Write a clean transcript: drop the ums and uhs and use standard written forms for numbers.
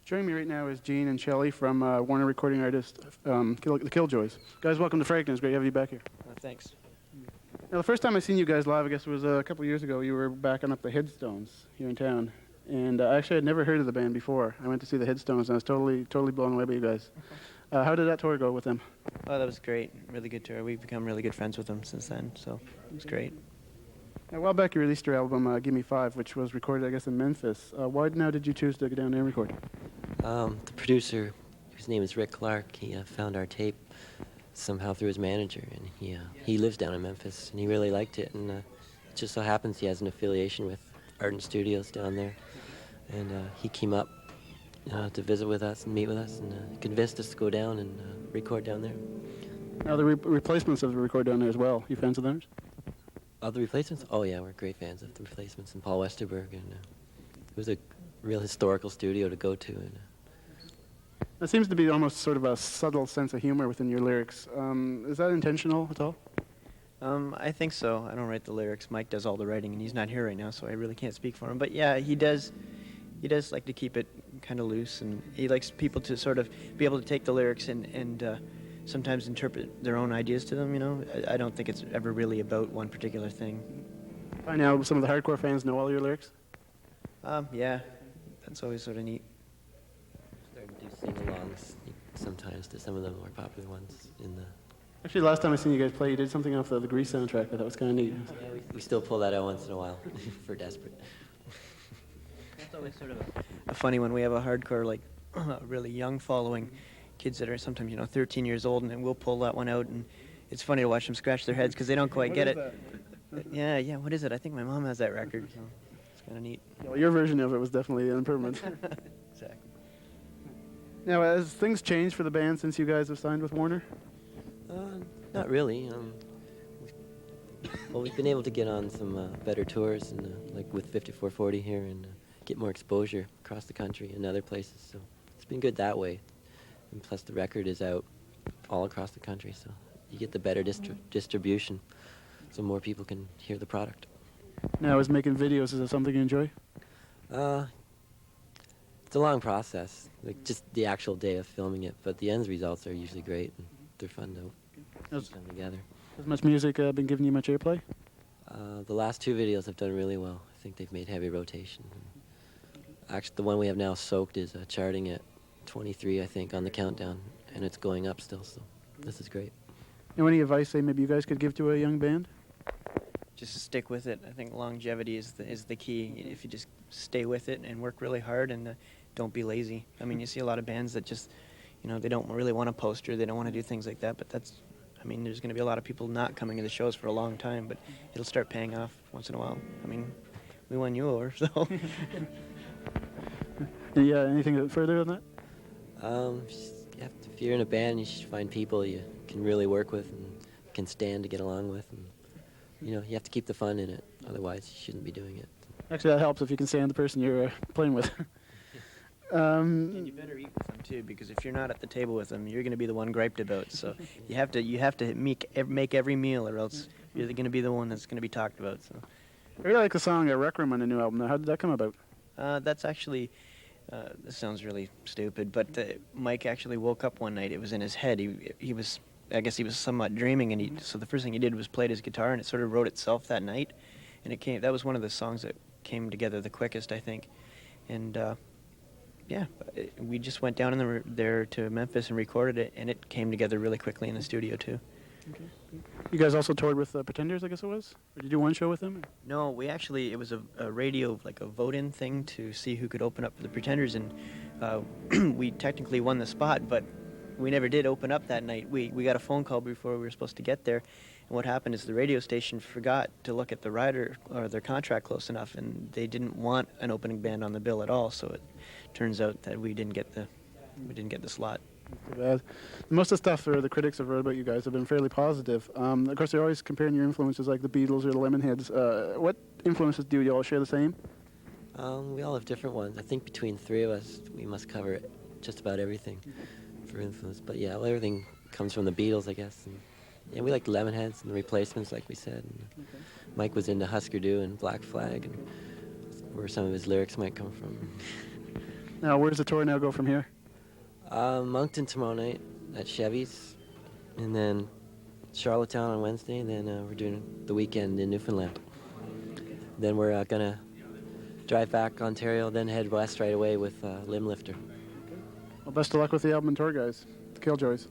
Joining me right now is Gene and Shelley from Warner Recording Artist, the Killjoys. Guys, welcome to Fredericton. It's great to have you back here. Thanks. Now, the first time I seen you guys live, I guess it was a couple of years ago. You were backing up the Headstones here in town. And actually, I'd never heard of the band before. I went to see the Headstones, and I was totally blown away by you guys. How did that tour go with them? Oh, that was great. Really good tour. We've become really good friends with them since then, so it was great. Now, a while back, you released your album, Gimme Five, which was recorded, I guess, in Memphis. Why now did you choose to go down there and record? The producer, whose name is Rick Clark, he found our tape somehow through his manager, and he lives down in Memphis, and he really liked it, and it just so happens he has an affiliation with Ardent Studios down there, and he came up to visit with us and meet with us, and convinced us to go down and record down there. Now, the replacements of the record down there as well. You fans of theirs? Of the Replacements? Oh yeah, we're great fans of the Replacements and Paul Westerberg, and it was a real historical studio to go to. And there seems to be almost sort of a subtle sense of humor within your lyrics. Is that intentional at all? I think so. I don't write the lyrics. Mike does all the writing, and he's not here right now, so I really can't speak for him. But yeah, he does like to keep it kind of loose, and he likes people to sort of be able to take the lyrics and sometimes interpret their own ideas to them, you know. I don't think it's ever really about one particular thing. By now, some of the hardcore fans know all your lyrics? Yeah, that's always sort of neat. started to do sing-alongs sometimes to some of the more popular ones in the... Actually, last time I seen you guys play, you did something off the Grease soundtrack. I thought was kind of neat. Yeah, we still pull that out once in a while if we're desperate. That's always sort of a funny one. We have a hardcore, like, really young following, kids that are sometimes, 13 years old, and then we'll pull that one out, and it's funny to watch them scratch their heads because they don't quite get it. Yeah, what is it? I think my mom has that record, so it's kind of neat. Yeah, well, your version of it was definitely an improvement. Exactly. Now, has things changed for the band since you guys have signed with Warner? Not really. Well, we've been able to get on some better tours, and like with 5440 here, and get more exposure across the country and other places. So it's been good that way. And plus, the record is out all across the country, so you get the better distribution, so more people can hear the product. Now, is making videos, is that something you enjoy? It's a long process, like just the actual day of filming it, but the end results are usually great, and they're fun to put them together. Has much music been giving you much airplay? The last two videos have done really well. I think they've made heavy rotation. Actually, the one we have now, Soaked, is charting at 23, I think, on the countdown, and it's going up still, so this is great. And any advice, say, maybe you guys could give to a young band? Just stick with it. I think longevity is the key. If you just stay with it and work really hard and don't be lazy. I mean, you see a lot of bands that just, they don't really want a poster, they don't want to do things like that, but there's going to be a lot of people not coming to the shows for a long time, but it'll start paying off once in a while. I mean, we won you over, so. Yeah, anything further than that? If you're in a band, you should find people you can really work with and can stand to get along with, and you have to keep the fun in it, otherwise you shouldn't be doing it. Actually, that helps if you can stand the person you're playing with. And you better eat with them too, because if you're not at the table with them, you're going to be the one griped about. So you have to make every meal, or else you're going to be the one that's going to be talked about. So I really like the song Rec Room on the new album. Now, how did that come about? That's actually, this sounds really stupid, but Mike actually woke up one night. It was in his head. He was, I guess he was somewhat dreaming, and so the first thing he did was played his guitar, and it sort of wrote itself that night. And that was one of the songs that came together the quickest, I think. And yeah, we just went down there to Memphis and recorded it, and it came together really quickly in the studio too. Okay. You guys also toured with Pretenders, I guess it was? Or did you do one show with them? No, it was a radio, like a vote-in thing to see who could open up for the Pretenders, and we technically won the spot, but we never did open up that night. We got a phone call before we were supposed to get there, and what happened is the radio station forgot to look at the rider or their contract close enough, and they didn't want an opening band on the bill at all. So it turns out that we didn't get the slot. Too bad. Most of the stuff the critics have wrote about you guys have been fairly positive. Of course, they're always comparing your influences like the Beatles or the Lemonheads. What influences do you all share the same? We all have different ones. I think between three of us, we must cover just about everything for influence. But yeah, well, everything comes from the Beatles, I guess. And yeah, we like the Lemonheads and the Replacements, like we said. And Mike was into Husker Du and Black Flag, and where some of his lyrics might come from. Now, where's the tour now go from here? Moncton tomorrow night at Chevy's, and then Charlottetown on Wednesday, and then we're doing the weekend in Newfoundland. Then we're gonna drive back Ontario, then head west right away with Limb Lifter. Well, best of luck with the album and tour, guys. The Killjoys.